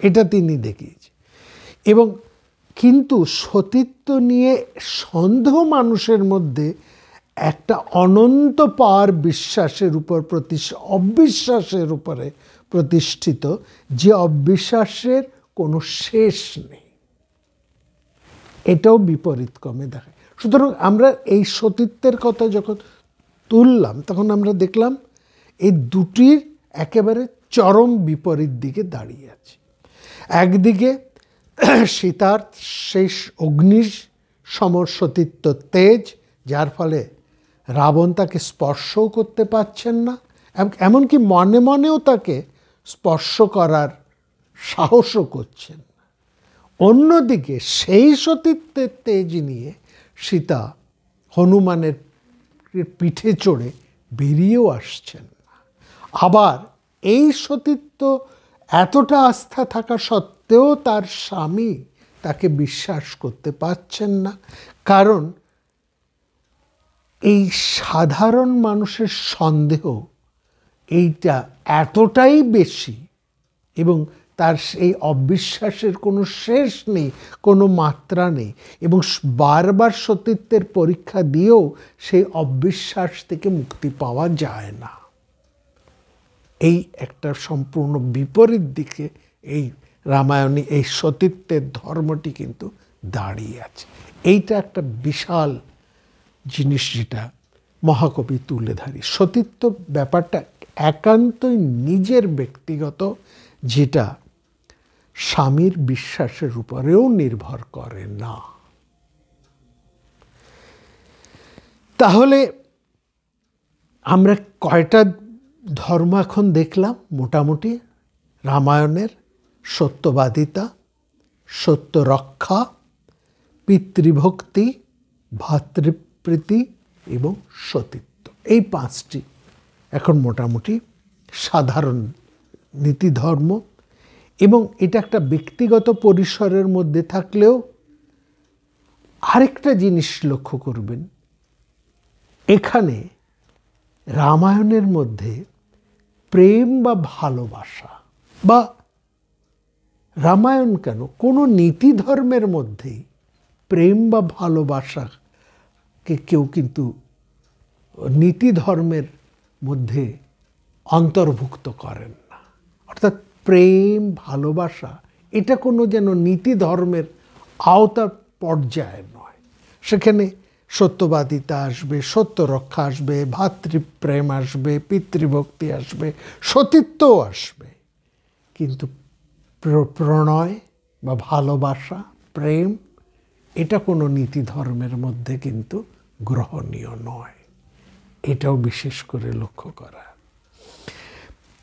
এটা তিনি দেখিয়েছেন। এবং কিন্তু সতীত্ব নিয়ে সন্দেহ মানুষের মধ্যে একটা অনন্ত পার বিশ্বাসের উপর অবিশ্বাসের উপরে প্রতিষ্ঠিত, যে অবিশ্বাসের কোনো শেষ নেই, এটাও বিপরীতক্রমে দেখায়। সুতরাং আমরা এই সতীত্বের কথা যখন তুললাম, তখন আমরা দেখলাম এই দুটির একেবারে চরম বিপরীত দিকে দাঁড়িয়ে আছে। একদিকে সীতার সেই অগ্নির সমর সতীত্ব তেজ, যার ফলে রাবণ তাকে স্পর্শও করতে পারছেন না, এমনকি মনে মনেও তাকে স্পর্শ করার সাহসও করছেন না। অন্যদিকে সেই সতীত্বের তেজ নিয়ে সীতা হনুমানের পিঠে চড়ে বেরিয়েও আসছেন না। আবার এই সতীত্ব এতটা আস্থা থাকা সত্ত্বেও তার স্বামী তাকে বিশ্বাস করতে পারছেন না, কারণ এই সাধারণ মানুষের সন্দেহ এইটা এতটাই বেশি এবং তার সেই অবিশ্বাসের কোনো শেষ নেই, কোনো মাত্রা নেই, এবং বারবার সতীত্বের পরীক্ষা দিয়েও সেই অবিশ্বাস থেকে মুক্তি পাওয়া যায় না। এই একটা সম্পূর্ণ বিপরীত দিকে এই রামায়ণে এই সতীত্বের ধর্মটি কিন্তু দাঁড়িয়ে আছে। এইটা একটা বিশাল জিনিস যেটা মহাকবি তুলে ধরে। সতীত্ব ব্যাপারটা একান্তই নিজের ব্যক্তিগত, যেটা স্বামীর বিশ্বাসের উপরেও নির্ভর করে না। তাহলে আমরা কয়টা ধর্ম এখন দেখলাম মোটামুটি রামায়ণের? সত্যবাদিতা, সত্য রক্ষা, পিতৃভক্তি, ভাতৃপ্রীতি এবং সতীত্ব। এই পাঁচটি এখন মোটামুটি সাধারণ নীতিধর্ম, এবং এটা একটা ব্যক্তিগত পরিসরের মধ্যে থাকলেও আরেকটা জিনিস লক্ষ্য করবেন, এখানে রামায়ণের মধ্যে প্রেম বা ভালোবাসা, বা রামায়ণ কেন, কোনো নীতি ধর্মের মধ্যেই প্রেম বা ভালোবাসাকে কেউ কিন্তু নীতি ধর্মের মধ্যে অন্তর্ভুক্ত করেন না। অর্থাৎ প্রেম ভালোবাসা এটা কোনো যেন নীতি ধর্মের আওতার পর্যায়ে নয়। সেখানে সত্যবাদিতা আসবে, সত্য রক্ষা আসবে, ভাতৃপ্রেম আসবে, পিতৃভক্তি আসবে, সতীত্বও আসবে, কিন্তু প্রণয় বা ভালোবাসা, প্রেম, এটা কোনো নীতি ধর্মের মধ্যে কিন্তু গ্রহণীয় নয়। এটাও বিশেষ করে লক্ষ্য করা।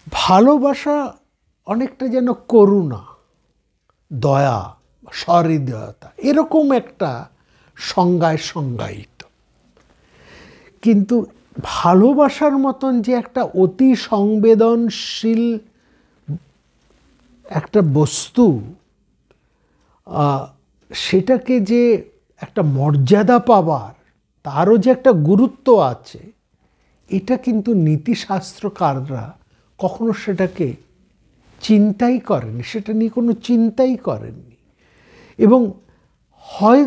ভালোবাসা অনেকটা যেন করুণা, দয়া, সহৃদয়তা, এরকম একটা সংজ্ঞায় সংজ্ঞায়িত। কিন্তু ভালোবাসার মতন যে একটা অতি সংবেদনশীল একটা বস্তু, সেটাকে যে একটা মর্যাদা পাবার, তারও যে একটা গুরুত্ব আছে, এটা কিন্তু নীতিশাস্ত্রকাররা কখনো সেটাকে চিন্তাই করেনি, সেটা নিয়ে কোনো চিন্তাই করেননি। এবং হয়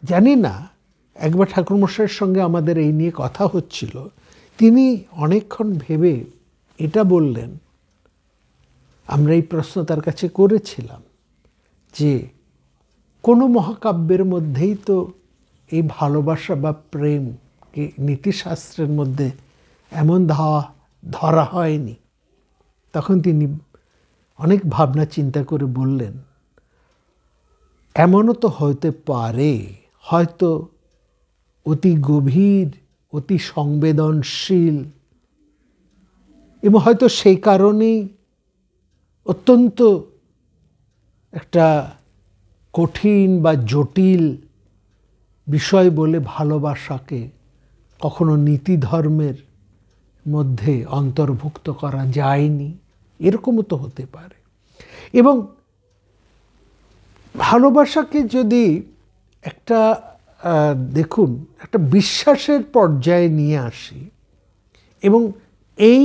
জানি না, একবার ঠাকুরমশাইয়ের সঙ্গে আমাদের এই নিয়ে কথা হচ্ছিল, তিনি অনেকক্ষণ ভেবে এটা বললেন, আমরা এই প্রশ্ন তার কাছে করেছিলাম যে কোনো মহাকাব্যের মধ্যেই তো এই ভালোবাসা বা প্রেমকে নীতিশাস্ত্রের মধ্যে এমন ধরা হয়নি। তখন তিনি অনেক ভাবনা চিন্তা করে বললেন, এমনও তো হতে পারে, হয়তো অতি গভীর, অতি সংবেদনশীল, এবং হয়তো সেই কারণেই অত্যন্ত একটা কঠিন বা জটিল বিষয় বলে ভালোবাসাকে কখনো নীতি ধর্মের মধ্যে অন্তর্ভুক্ত করা যায়নি, এরকমও তো হতে পারে। এবং ভালোবাসাকে যদি একটা দেখুন একটা বিশ্বাসের পর্যায়ে নিয়ে আসি, এবং এই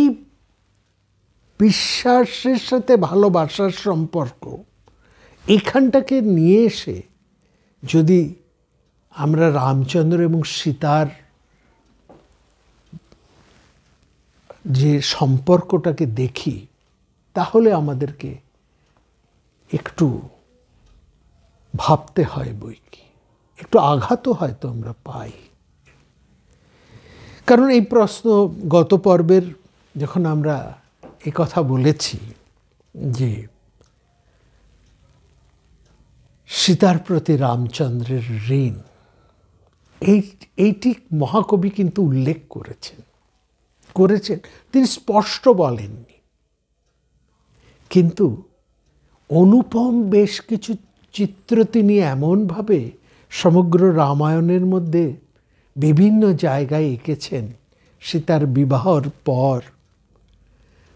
বিশ্বাসের সাথে ভালোবাসার সম্পর্ক, এখানটাকে নিয়ে এসে যদি আমরা রামচন্দ্র এবং সীতার যে সম্পর্কটাকে দেখি, তাহলে আমাদেরকে একটু ভাবতে হয়, বই কি একটু আঘাতও হয়তো আমরা পাই। কারণ এই প্রশ্ন গত পর্বের যখন আমরা এই কথা বলেছি যে সীতার প্রতি রামচন্দ্রের ঋণ, এইটি মহাকবি কিন্তু উল্লেখ করেছেন। তিনি স্পষ্ট বলেননি, কিন্তু অনুপম বেশ কিছু চিত্র তিনি এমনভাবে সমগ্র রামায়ণের মধ্যে বিভিন্ন জায়গায় এঁকেছেন। সীতার বিবাহর পর,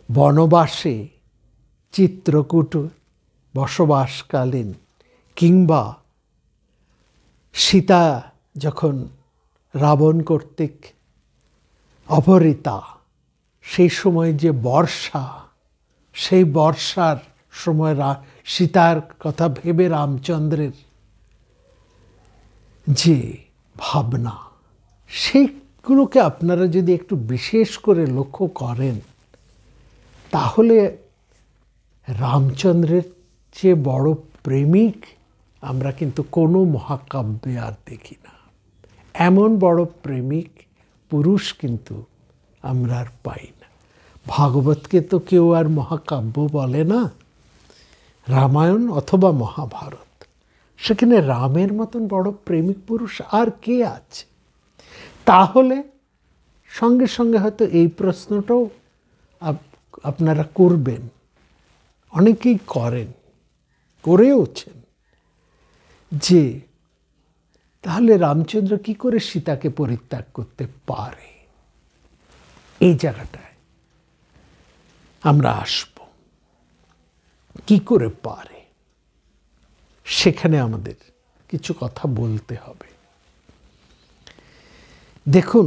বনবাসে, চিত্রকূট বসবাসকালীন, কিংবা সীতা যখন রাবণ কর্তৃক অপহৃতা, সেই সময় যে বর্ষা, সেই বর্ষার সময় সীতার কথা ভেবে রামচন্দ্রের যে ভাবনা, সেইগুলোকে আপনারা যদি একটু বিশেষ করে লক্ষ্য করেন, তাহলে রামচন্দ্রের চেয়ে বড় প্রেমিক আমরা কিন্তু কোনো মহাকাব্যে আর দেখি না। এমন বড় প্রেমিক পুরুষ কিন্তু আমরা আর পাই না। ভাগবতকে তো কেউ আর মহাকাব্য বলে না, রামায়ণ অথবা মহাভারত। সেখানে রামের মতন বড় প্রেমিক পুরুষ আর কে আছে? তাহলে সঙ্গে সঙ্গে হয়তো এই প্রশ্নটাও আপনারা করবেন, অনেকেই করেন, করেওছেন, যে তাহলে রামচন্দ্র কি করে সীতাকে পরিত্যাগ করতে পারে? এই জায়গাটায় আমরা আসব, কি করে পারে সেখানে আমাদের কিছু কথা বলতে হবে। দেখুন,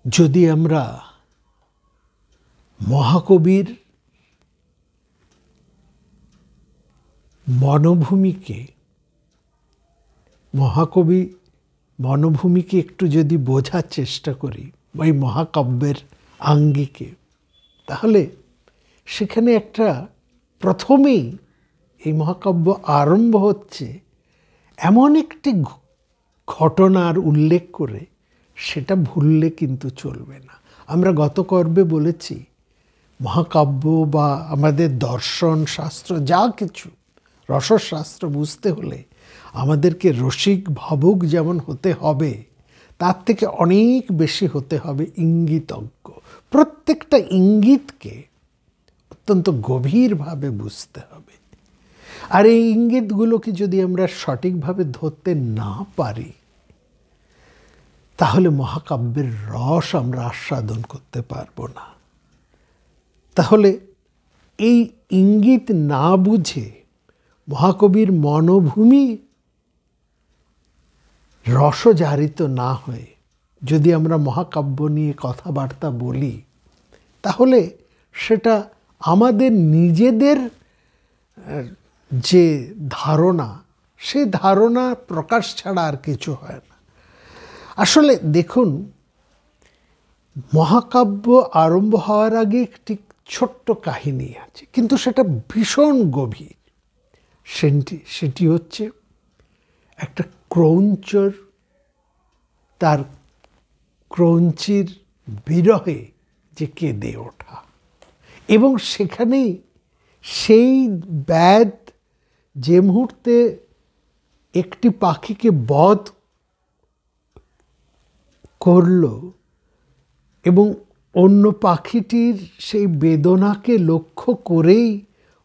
যদি আমরা মহাকবির মনোভূমিকে একটু যদি বোঝার চেষ্টা করি, ওই মহাকাব্যের আঙ্গিকে, তাহলে সেখানে একটা প্রথমেই এই মহাকাব্য আরম্ভ হচ্ছে এমন একটি ঘটনার উল্লেখ করে, সেটা ভুললে কিন্তু চলবে না। আমরা গত পর্বে বলেছি, মহাকাব্য বা আমাদের দর্শন শাস্ত্র যা কিছু, রসশাস্ত্র বুঝতে হলে আমাদেরকে রসিক ভাবুক যেমন হতে হবে, তার থেকে অনেক বেশি হতে হবে ইঙ্গিতজ্ঞ। প্রত্যেকটা ইঙ্গিতকে অত্যন্ত গভীরভাবে বুঝতে হবে। আর এই ইঙ্গিতগুলোকে যদি আমরা সঠিকভাবে ধরতে না পারি, তাহলে মহাকাব্যের রস আমরা আস্বাদন করতে পারবো না। তাহলে এই ইঙ্গিত না বুঝে, মহাকবির মনোভূমি রসজারিত না হয়ে যদি আমরা মহাকাব্য নিয়ে কথাবার্তা বলি, তাহলে সেটা আমাদের নিজেদের যে ধারণা, সে ধারণা প্রকাশ ছাড়া আর কিছু হয় না। আসলে দেখুন, মহাকাব্য আরম্ভ হওয়ার আগে একটি ছোট্ট কাহিনী আছে, কিন্তু সেটা ভীষণ গভীর। সেটি হচ্ছে একটা ক্রৌঞ্চর তার ক্রৌঞ্চির বিরহে যে কেঁদে ওঠা, এবং সেখানেই সেই ব্যাধ যে মুহূর্তে একটি পাখিকে বধ করল এবং অন্য পাখিটির সেই বেদনাকে লক্ষ্য করেই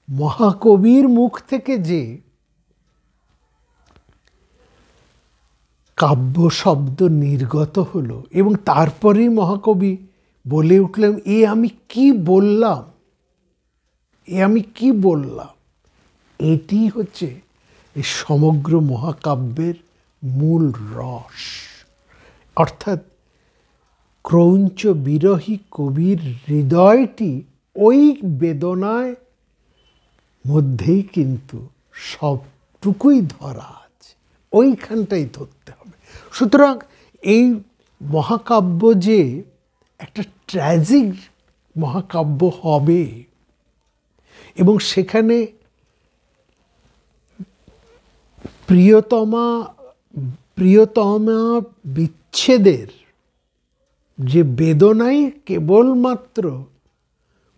মহাকবির মুখ থেকে যে কাব্য শব্দ নির্গত হলো, এবং তারপরেই মহাকবি বলে উঠলেন, আমি কি বললাম, আমি কি বললাম। এটি হচ্ছে এই সমগ্র মহাকাব্যের মূল রস। অর্থাৎ ক্রৌঞ্চ বিরহী কবির হৃদয়টি ওই বেদনায় মধ্যেই কিন্তু সবটুকুই ধরা আছে, ওইখানটাই ধরতে হবে। সুতরাং এই মহাকাব্য যে একটা ট্র্যাজিক মহাকাব্য হবে, এবং সেখানে প্রিয়তমা বিচ্ছেদের যে বেদনাই কেবলমাত্র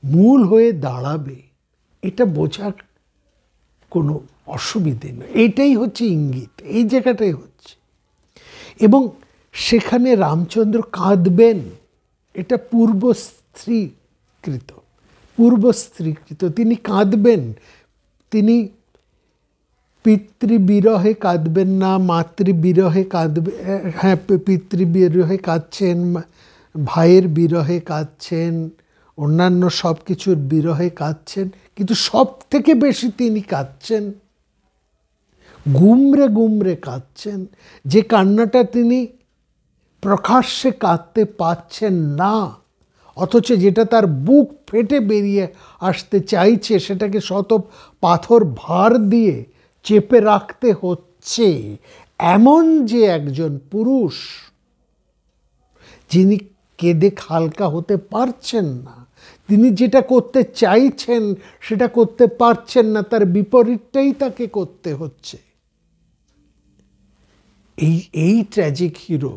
মূল হয়ে দাঁড়াবে, এটা বোঝার কোনো অসুবিধে নেই। এইটাই হচ্ছে ইঙ্গিত, এই জায়গাটাই হচ্ছে। এবং সেখানে রামচন্দ্র কাঁদবেন, এটা পূর্বস্ত্রীকৃত। তিনি কাঁদবেন। তিনি পিতৃবিরহে কাঁদবেন না, মাতৃবিরহে কাঁদবেন। হ্যাঁ, পিতৃবিরহে কাঁদছেন, ভাইয়ের বিরহে কাঁদছেন, অন্যান্য সব কিছুর বিরহে কাঁদছেন, কিন্তু সব থেকে বেশি তিনি কাঁদছেন, গুমরে গুমরে কাঁদছেন। যে কান্নাটা তিনি প্রকাশ্যে কাঁদতে পাচ্ছেন না, অথচ যেটা তার বুক ফেটে বেরিয়ে আসতে চাইছে সেটাকে শত পাথর ভার দিয়ে চেপে রাখতে হচ্ছে, এমন যে একজন পুরুষ যিনি কেঁদে হালকা হতে পারছেন না, তিনি যেটা করতে চাইছেন সেটা করতে পারছেন না, তার বিপরীতটাই তাকে করতে হচ্ছে। এই ট্র্যাজিক হিরো,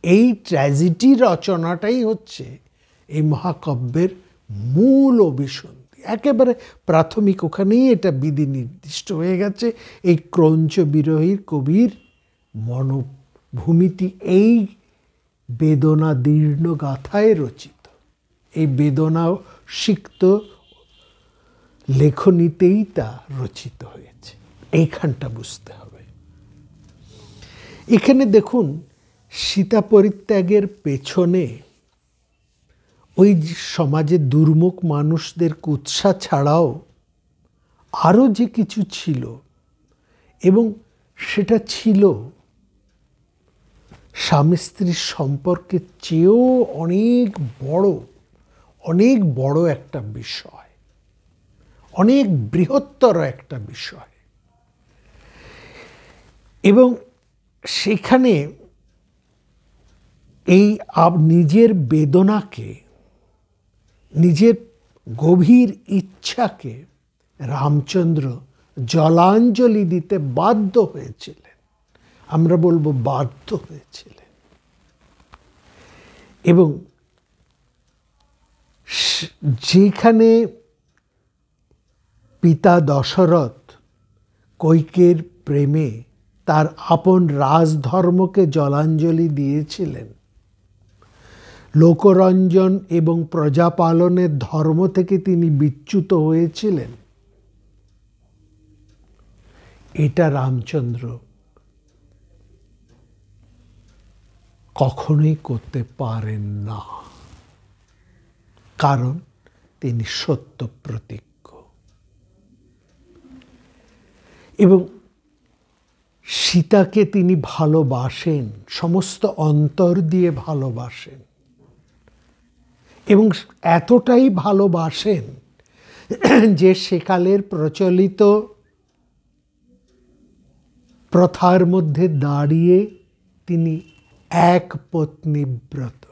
এই ট্র্যাজেডি রচনাটাই হচ্ছে এই মহাকাব্যের মূল অভিসন্ধি। একেবারে প্রাথমিক ওখানেই এটা বিধি নির্দিষ্ট হয়ে গেছে। এই ক্রৌঞ্চ বিরহীর কবির মনোভূমিটি এই বেদনা দীর্ণ গাথায় রচিত, এই বেদনা সিক্ত লেখনীতেই তা রচিত হয়েছে। এইখানটা বুঝতে হবে। এখানে দেখুন, সীতা পরিত্যাগের পেছনে ওই সমাজে দুর্মুখ মানুষদের কুৎসা ছাড়াও আরও যে কিছু ছিল, এবং সেটা ছিল স্বামী স্ত্রীর সম্পর্কের চেয়েও অনেক বড় একটা বিষয়, অনেক বৃহত্তর একটা বিষয়। এবং সেখানে এই নিজের বেদনাকে, নিজের গভীর ইচ্ছাকে রামচন্দ্র জলাঞ্জলি দিতে বাধ্য হয়েছিলেন। আমরা বলবো বাধ্য হয়েছিলেন। এবং যেখানে পিতা দশরথ কৈকেয়ীর প্রেমে তার আপন রাজধর্মকে জলাঞ্জলি দিয়েছিলেন, লোকরঞ্জন এবং প্রজাপালনের ধর্ম থেকে তিনি বিচ্যুত হয়েছিলেন, এটা রামচন্দ্র কখনোই করতে পারেন না, কারণ তিনি সত্য প্রতিজ্ঞ। এবং সীতাকে তিনি ভালোবাসেন, সমস্ত অন্তর দিয়ে ভালোবাসেন, এবং এতটাই ভালোবাসেন যে সেকালের প্রচলিত প্রথার মধ্যে দাঁড়িয়ে তিনি এক পত্নী ব্রত।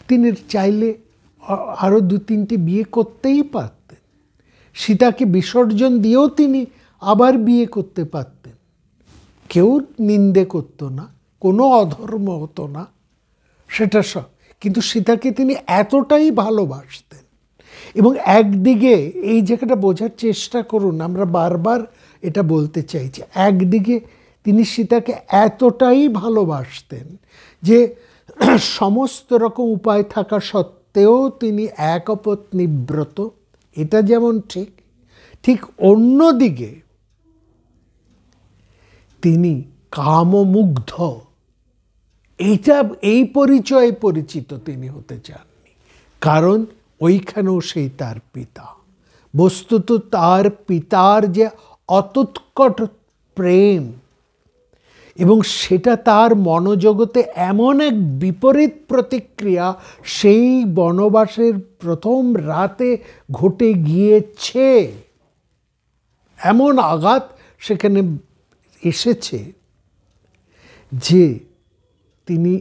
তিনি চাইলে আরো 2-3টি বিয়ে করতেই পারতেন। সীতাকে বিসর্জন দিয়েও তিনি আবার বিয়ে করতে পারতেন, কেউ নিন্দে করতো না, কোনো অধর্ম হতো না, সেটা সব। কিন্তু সীতাকে তিনি এতটাই ভালোবাসতেন। এবং একদিকে এই জায়গাটা বোঝার চেষ্টা করুন, আমরা বারবার এটা বলতে চাইছি, একদিকে তিনি সীতাকে এতটাই ভালোবাসতেন যে সমস্ত রকম উপায় থাকা সত্ত্বেও তিনি একপত্নী ব্রত, এটা যেমন ঠিক অন্যদিকে তিনি কামমুগ্ধ, এই পরিচয়ে পরিচিত তিনি হতে চাননি, কারণ ওইখানেও সেই তার পিতা। বস্তুত তার পিতার যে অতুৎকট প্রেম, এবং সেটা তার মনোজগতে এমন এক বিপরীত প্রতিক্রিয়া সেই বনবাসের প্রথম রাতে ঘটে গিয়েছে, এমন আঘাত সেখানে এসেছে যে তিনি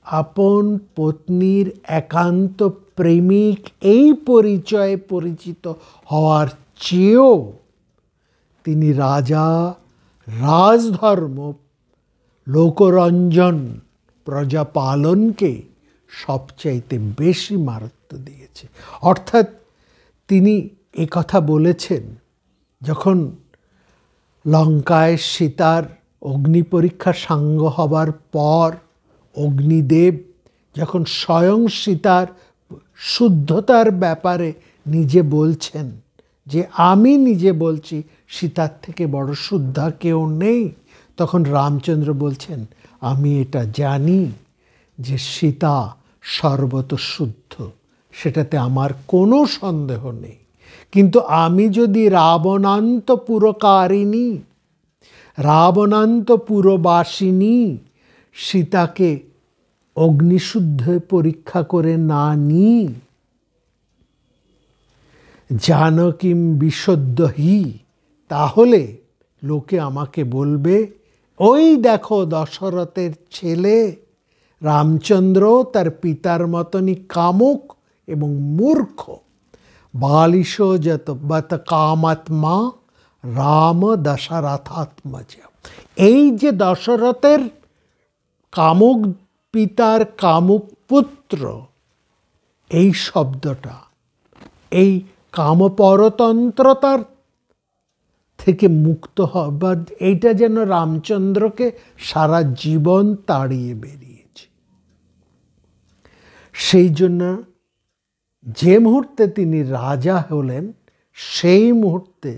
আপন পত্নীর একান্ত প্রেমিক এই পরিচয়ে পরিচিত হওয়ার চেয়েও তিনি রাজধর্ম, লোকরঞ্জন, প্রজাপালনকে সবচাইতে বেশি মাহাত্ম্য দিয়েছে। অর্থাৎ তিনি একথা বলেছেন, যখন লঙ্কায় সীতার অগ্নি পরীক্ষা সাঙ্গ হবার পর অগ্নিদেব যখন স্বয়ং সীতার শুদ্ধতার ব্যাপারে নিজে বলছেন যে আমি নিজে বলছি সীতার থেকে বড় শুদ্ধা কেউ নেই, তখন রামচন্দ্র বলছেন আমি এটা জানি যে সীতা সর্বত শুদ্ধ, সেটাতে আমার কোনো সন্দেহ নেই। কিন্তু আমি যদি রাবণান্ত পুরকারিণী, রাবণান্তপুরবাসিনী সীতাকে অগ্নিশুদ্ধ পরীক্ষা করে না নি, জানকীম বিশুদ্ধহি, তাহলে লোকে আমাকে বলবে, ওই দেখো দশরথের ছেলে রামচন্দ্র তার পিতার মতনই কামুক এবং মূর্খ। বালিশ যত বত কামাত্মা রাম দশরথাত্মজ। এই যে দশরথের কামুক পিতার কামুক পুত্র, এই শব্দটা এই কামপরতন্ত্রতার থেকে মুক্ত হবার, এইটা যেন রামচন্দ্রকে সারা জীবন তাড়িয়ে বেরিয়েছে। সেই জন্য যে মুহূর্তে তিনি রাজা হলেন, সেই মুহূর্তে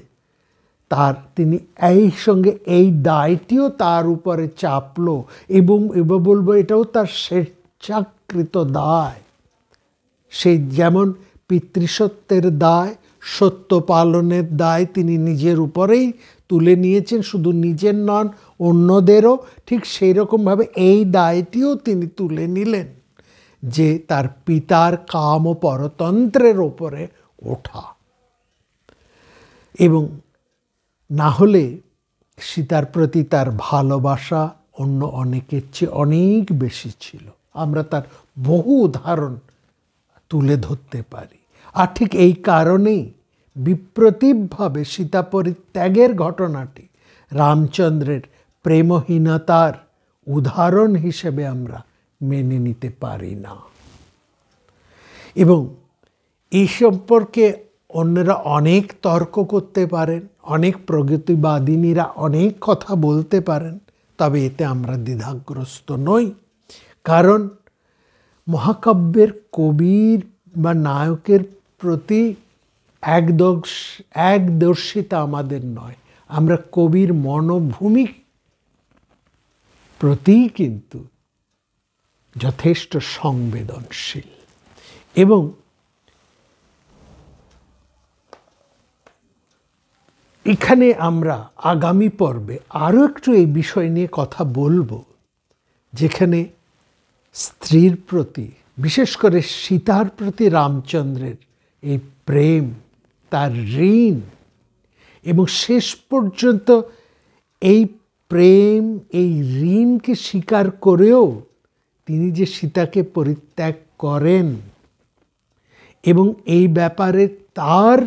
তিনি এই সঙ্গে এই দায়টিও তার উপরে চাপলো, এবং এবার বলবো এটাও তার স্বেচ্ছাকৃত দায়। সেই যেমন পিতৃসত্যের দায়, সত্য পালনের দায় তিনি নিজের উপরেই তুলে নিয়েছেন, শুধু নিজের নন অন্যদেরও ঠিক সেই রকমভাবে এই দায়টিও তিনি তুলে নিলেন, যে তার পিতার কাম ও পরতন্ত্রের ওপরে ওঠা। এবং না হলে সীতার প্রতি তার ভালোবাসা অন্য অনেকের চেয়ে অনেক বেশি ছিল। আমরা তার বহু উদাহরণ তুলে ধরতে পারি। আর ঠিক এই কারণেই বিপ্রতীপভাবে সীতা পরিত্যাগের ঘটনাটি রামচন্দ্রের প্রেমহীনতার উদাহরণ হিসেবে আমরা মেনে নিতে পারি না। এবং এই সম্পর্কে অন্যরা অনেক তর্ক করতে পারেন, অনেক প্রগতিবাদিনীরা অনেক কথা বলতে পারেন, তবে এতে আমরা দ্বিধাগ্রস্ত নই। কারণ মহাকাব্যের কবির বা নায়কের প্রতি একদর্শিতা আমাদের নয়, আমরা কবির মনোভূমি প্রতি কিন্তু যথেষ্ট সংবেদনশীল। এবং এখানে আমরা আগামী পর্বে আরও একটু এই বিষয় নিয়ে কথা বলবো, যেখানে স্ত্রীর প্রতি, বিশেষ করে সীতার প্রতি রামচন্দ্রের এই প্রেম, তার ঋণ, এবং শেষ পর্যন্ত এই প্রেম, এই ঋণকে স্বীকার করেও তিনি যে সীতাকে পরিত্যাগ করেন, এবং এই ব্যাপারে তার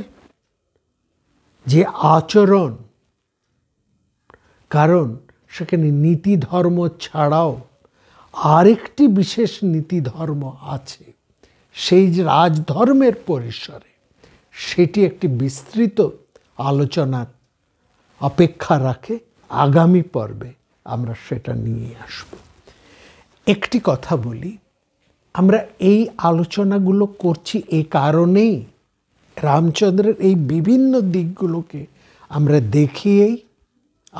যে আচরণ, কারণ সেখানে নীতি ধর্ম ছাড়াও আরেকটি বিশেষ নীতি ধর্ম আছে, সেই যে রাজধর্মের পরিসরে, সেটি একটি বিস্তৃত আলোচনার অপেক্ষা রাখে। আগামী পর্বে আমরা সেটা নিয়ে আসব। একটি কথা বলি, আমরা এই আলোচনাগুলো করছি এই কারণেই, রামচন্দ্রের এই বিভিন্ন দিকগুলোকে আমরা দেখিয়েই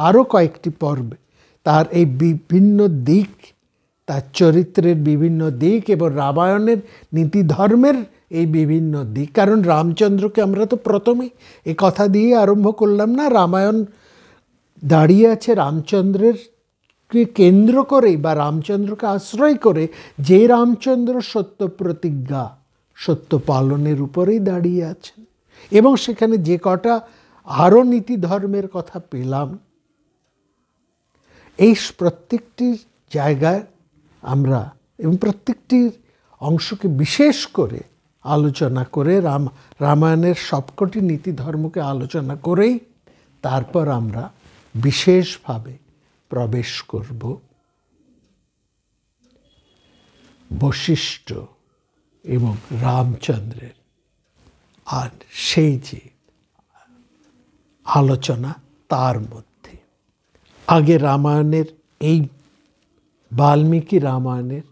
আরও কয়েকটি পর্বে তার এই বিভিন্ন দিক, তার চরিত্রের বিভিন্ন দিক এবং রামায়ণের নীতি ধর্মের এই বিভিন্ন দিক। কারণ রামচন্দ্রকে আমরা তো প্রথমেই এ কথা দিয়ে আরম্ভ করলাম না, রামায়ণ দাঁড়িয়ে আছে রামচন্দ্রের কে কেন্দ্র করেই বা রামচন্দ্রকে আশ্রয় করে, যে রামচন্দ্র সত্য প্রতিজ্ঞা, সত্য পালনের উপরেই দাঁড়িয়ে আছেন। এবং সেখানে যে কটা আরও নীতি ধর্মের কথা পেলাম, এই প্রত্যেকটি জায়গায় আমরা এবং প্রত্যেকটির অংশকে বিশেষ করে আলোচনা করে রামায়ণের সবকটি নীতি ধর্মকে আলোচনা করেই তারপর আমরা বিশেষভাবে প্রবেশ করব বশিষ্ঠ এবং রামচন্দ্রের আর সেই যে আলোচনা তার মধ্যে। আগে রামায়ণের এই বাল্মীকি রামায়ণের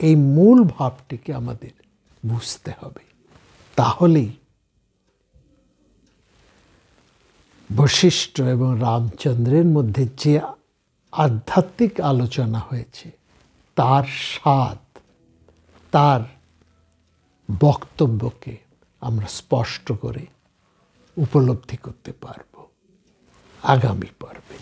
এই মূল ভাবটিকে আমাদের বুঝতে হবে, তাহলেই বশিষ্ঠ এবং রামচন্দ্রের মধ্যে যে আধ্যাত্মিক আলোচনা হয়েছে তার স্বাদ, তার বক্তব্যকে আমরা স্পষ্ট করে উপলব্ধি করতে পারব আগামী পর্বে।